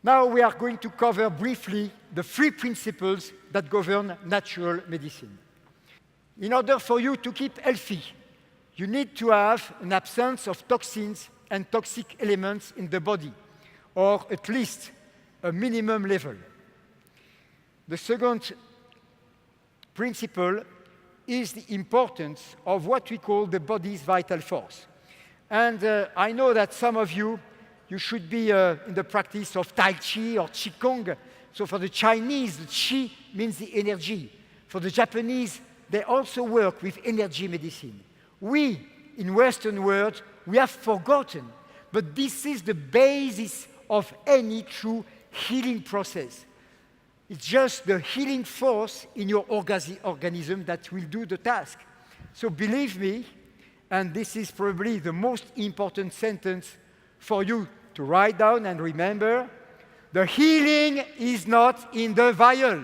Now we are going to cover briefly the 3 principles that govern natural medicine. In order for you to keep healthy, you need to have an absence of toxins and toxic elements in the body, or at least a minimum level. The second principle is the importance of what we call the body's vital force. And I know that some of you should be in the practice of Tai Chi or Qigong. So for the Chinese, the Qi means the energy. For the Japanese, they also work with energy medicine. We, in Western world, we have forgotten. But this is the basis of any true healing process. It's just the healing force in your organism that will do the task. So believe me, and this is probably the most important sentence for you to write down and remember, the healing is not in the vial.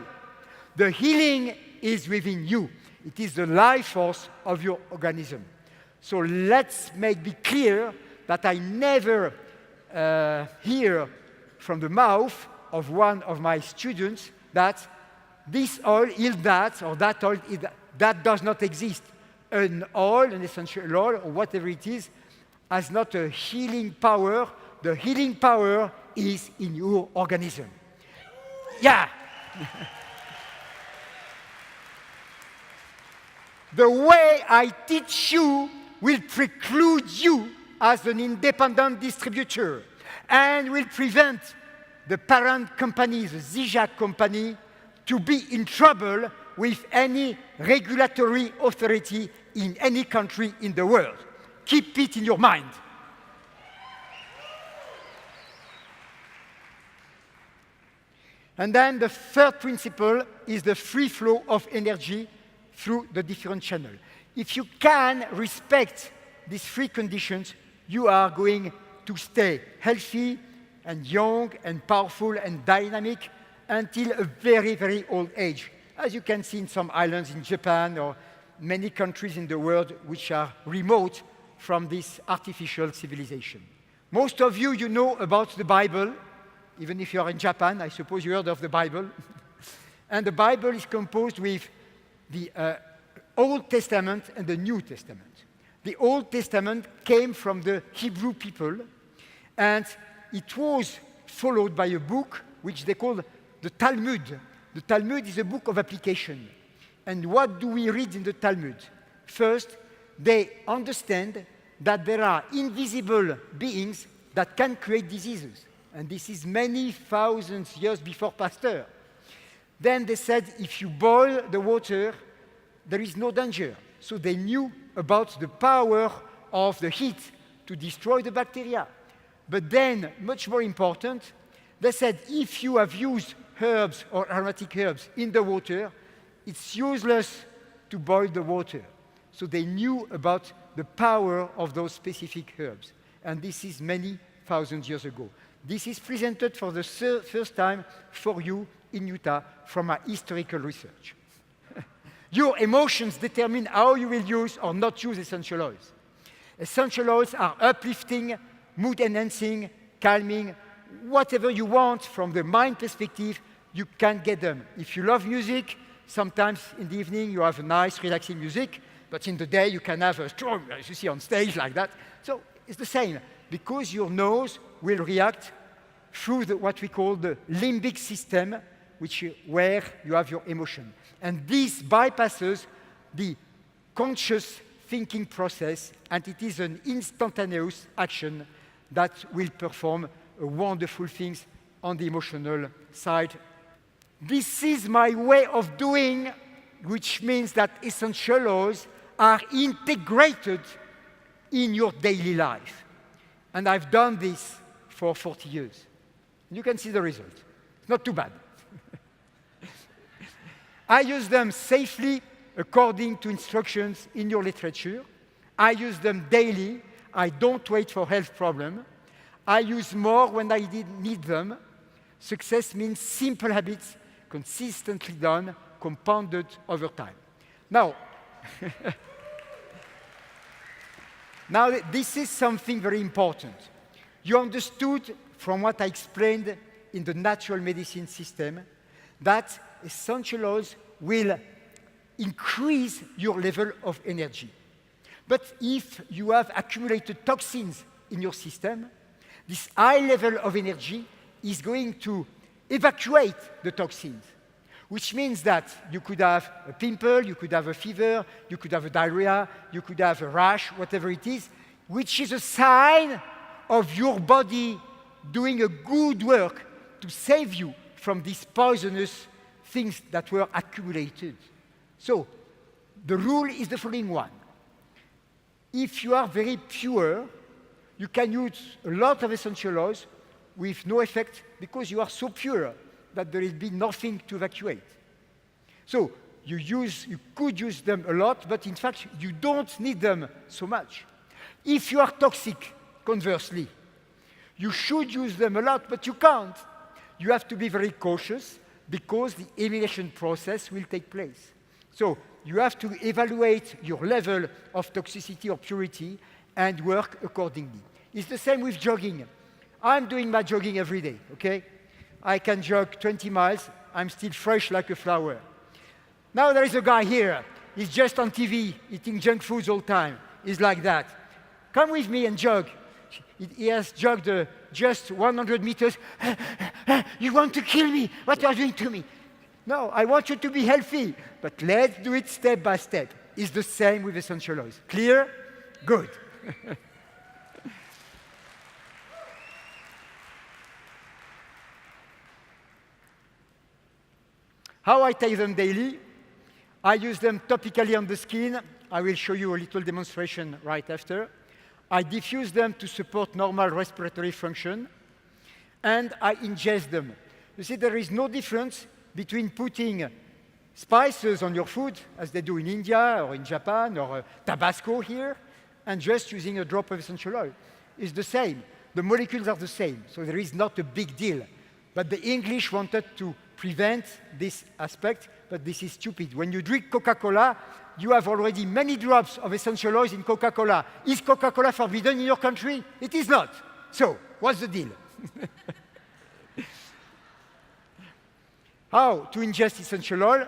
The healing is within you. It is the life force of your organism. So let's be clear that I never hear from the mouth of one of my students that this oil is that, or that oil is that. That does not exist. An oil, an essential oil, or whatever it is, has not a healing power. The healing power is in your organism. Yeah. The way I teach you will preclude you as an independent distributor and will prevent the parent company, the Zizak company, to be in trouble with any regulatory authority in any country in the world. Keep it in your mind. And then the third principle is the free flow of energy through the different channels. If you can respect these 3 conditions, you are going to stay healthy and young and powerful and dynamic until a very, very old age. As you can see in some islands in Japan or many countries in the world which are remote from this artificial civilization. Most of you know about the Bible. Even if you are in Japan, I suppose you heard of the Bible. And the Bible is composed with the Old Testament and the New Testament. The Old Testament came from the Hebrew people, and it was followed by a book which they call the Talmud. The Talmud is a book of application. And what do we read in the Talmud? First, they understand that there are invisible beings that can create diseases. And this is many thousands years before Pasteur. Then they said, if you boil the water, there is no danger. So they knew about the power of the heat to destroy the bacteria. But then, much more important, they said, if you have used herbs or aromatic herbs in the water, it's useless to boil the water. So they knew about the power of those specific herbs. And this is many thousands years ago. This is presented for the first time for you in Utah from my historical research. Your emotions determine how you will use or not use essential oils. Essential oils are uplifting, mood-enhancing, calming, whatever you want from the mind perspective, you can get them. If you love music, sometimes in the evening you have a nice, relaxing music, but in the day you can have a strong, as you see on stage like that. So it's the same, because your nose will react through what we call the limbic system, where you have your emotion. And this bypasses the conscious thinking process, and it is an instantaneous action that will perform wonderful things on the emotional side. This is my way of doing, which means that essential oils are integrated in your daily life. And I've done this for 40 years. You can see the result. It's not too bad. I use them safely according to instructions in your literature. I use them daily. I don't wait for health problems. I use more when I need them. Success means simple habits, consistently done, compounded over time. Now, this is something very important. You understood from what I explained in the natural medicine system that essential oils will increase your level of energy. But if you have accumulated toxins in your system, this high level of energy is going to evacuate the toxins, which means that you could have a pimple, you could have a fever, you could have a diarrhea, you could have a rash, whatever it is, which is a sign of your body doing a good work to save you from these poisonous things that were accumulated. So, the rule is the following one. If you are very pure, you can use a lot of essential oils with no effect because you are so pure that there will be nothing to evacuate. So, you could use them a lot, but in fact, you don't need them so much. If you are toxic, conversely, you should use them a lot, but you can't. You have to be very cautious because the elimination process will take place. So you have to evaluate your level of toxicity or purity and work accordingly. It's the same with jogging. I'm doing my jogging every day, okay? I can jog 20 miles. I'm still fresh like a flower. Now there is a guy here. He's just on TV, eating junk foods all the time. He's like that. Come with me and jog. He has jogged just 100 meters. You want to kill me? What are you doing to me? No, I want you to be healthy. But let's do it step by step. It's the same with essential oils. Clear? Good. How I take them daily? I use them topically on the skin. I will show you a little demonstration right after. I diffuse them to support normal respiratory function, and I ingest them. You see, there is no difference between putting spices on your food, as they do in India or in Japan, or Tabasco here, and just using a drop of essential oil. It's the same. The molecules are the same, so there is not a big deal. But the English wanted to prevent this aspect, but this is stupid. When you drink Coca-Cola, you have already many drops of essential oils in Coca-Cola. Is Coca-Cola forbidden in your country? It is not. So, what's the deal? How to ingest essential oil?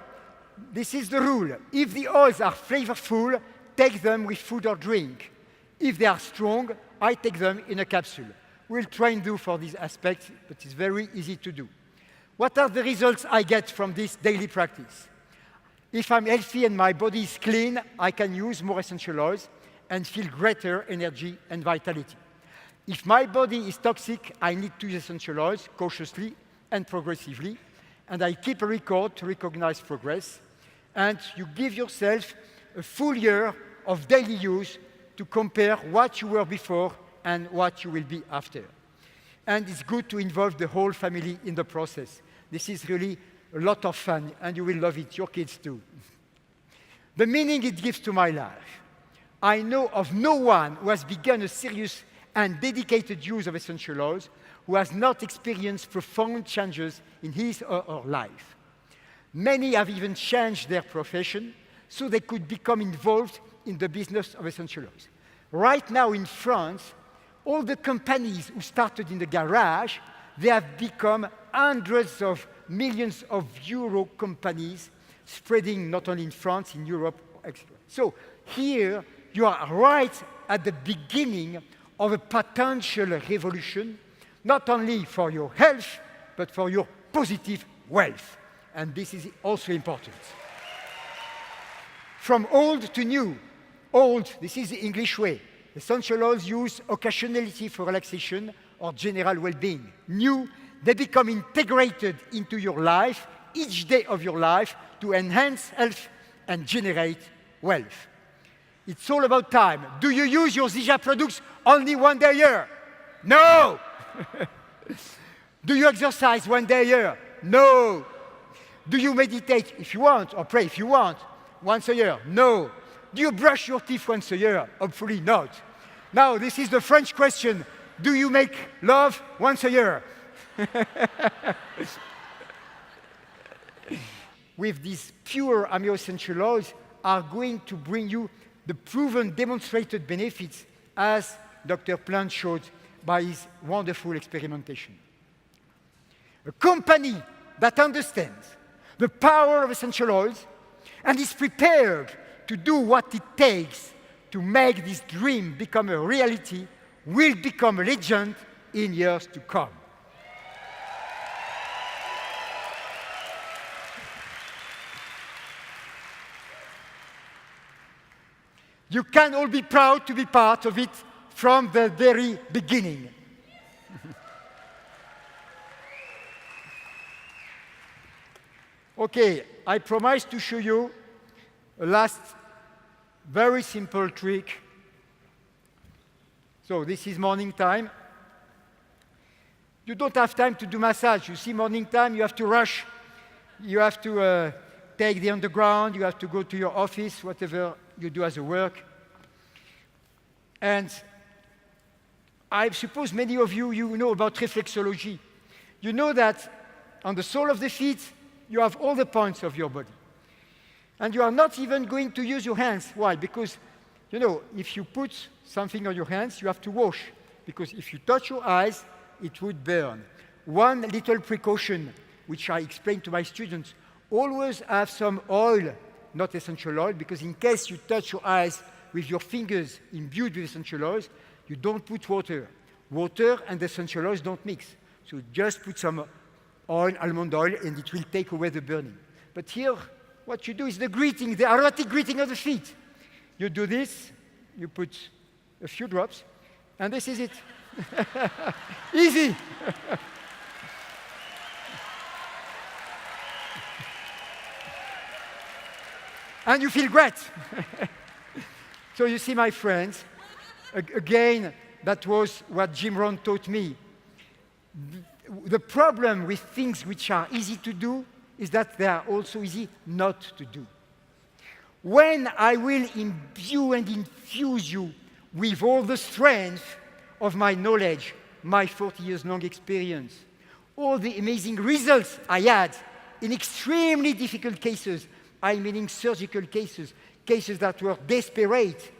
This is the rule. If the oils are flavorful, take them with food or drink. If they are strong, I take them in a capsule. We'll try and do for this aspect, but it's very easy to do. What are the results I get from this daily practice? If I'm healthy and my body is clean, I can use more essential oils and feel greater energy and vitality. If my body is toxic, I need to use essential oils cautiously and progressively, and I keep a record to recognize progress, and you give yourself a full year of daily use to compare what you were before and what you will be after. And it's good to involve the whole family in the process. This is really a lot of fun, and you will love it, your kids too. The meaning it gives to my life. I know of no one who has begun a serious and dedicated use of essential oils who has not experienced profound changes in his or her life. Many have even changed their profession so they could become involved in the business of essential oils. Right now in France, all the companies who started in the garage, they have become hundreds of millions of euro companies spreading not only in France, in Europe, etc. So here you are right at the beginning of a potential revolution, not only for your health, but for your positive wealth. And this is also important. From old to new. Old, this is the English way. Essential oils used occasionally for relaxation or general well-being. New, they become integrated into your life, each day of your life, to enhance health and generate wealth. It's all about time. Do you use your Zija products only one day a year? No! Do you exercise one day a year? No! Do you meditate if you want, or pray if you want, once a year? No! Do you brush your teeth once a year? Hopefully not. Now, this is the French question. Do you make love once a year? With these pure amino essential oils are going to bring you the proven demonstrated benefits as Dr. Plant showed by his wonderful experimentation. A company that understands the power of essential oils and is prepared to do what it takes to make this dream become a reality will become a legend in years to come. You can all be proud to be part of it from the very beginning. Okay, I promise to show you a last very simple trick. So this is morning time. You don't have time to do massage. You see, morning time, you have to rush. You have to take the underground. You have to go to your office, whatever you do as a work. And I suppose many of you, you know about reflexology. You know that on the sole of the feet, you have all the points of your body. And you are not even going to use your hands. Why? Because, you know, if you put something on your hands, you have to wash. Because if you touch your eyes, it would burn. One little precaution, which I explain to my students, always have some oil, not essential oil, because in case you touch your eyes with your fingers imbued with essential oils, you don't put water. Water and essential oils don't mix. So just put some oil, almond oil, and it will take away the burning. But here, what you do is the greeting, the aromatic greeting of the feet. You do this, you put a few drops, and this is it. Easy. And you feel great. So you see, my friends, again, that was what Jim Rohn taught me. The problem with things which are easy to do is that they are also easy not to do. When I will imbue and infuse you with all the strength of my knowledge, my 40 years long experience, all the amazing results I had in extremely difficult cases, I mean surgical cases, cases that were desperate,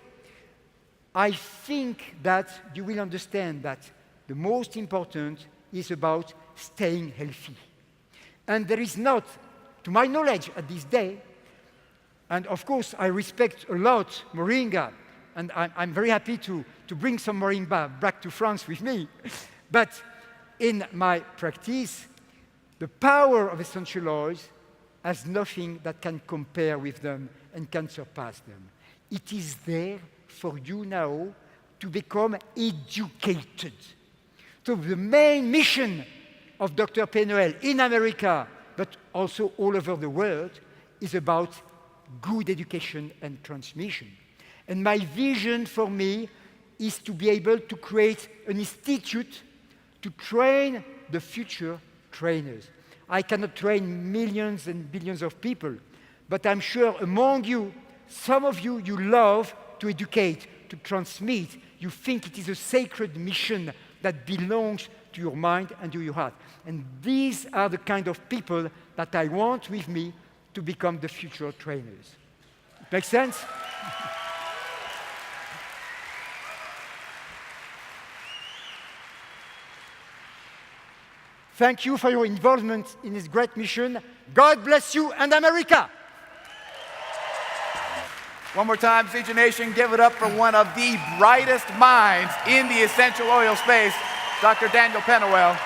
I think that you will understand that the most important is about staying healthy. And there is not, to my knowledge at this day, and of course I respect a lot Moringa, and I'm very happy to bring some Moringa back to France with me, but in my practice, the power of essential oils has nothing that can compare with them and can surpass them. It is there for you now to become educated. So the main mission of Dr. Pennoel in America, but also all over the world, is about good education and transmission. And my vision for me is to be able to create an institute to train the future trainers. I cannot train millions and billions of people, but I'm sure among you, some of you, you love to educate, to transmit. You think it is a sacred mission that belongs to your mind and to your heart. And these are the kind of people that I want with me to become the future trainers. Make sense? Thank you for your involvement in this great mission. God bless you and America. One more time, CG Nation, give it up for one of the brightest minds in the essential oil space, Dr. Daniel Pennoel.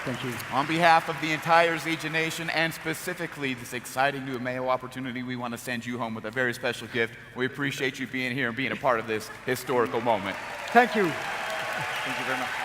Thank you. On behalf of the entire CG Nation and specifically this exciting new Mayo opportunity, we want to send you home with a very special gift. We appreciate you being here and being a part of this historical moment. Thank you. Thank you very much.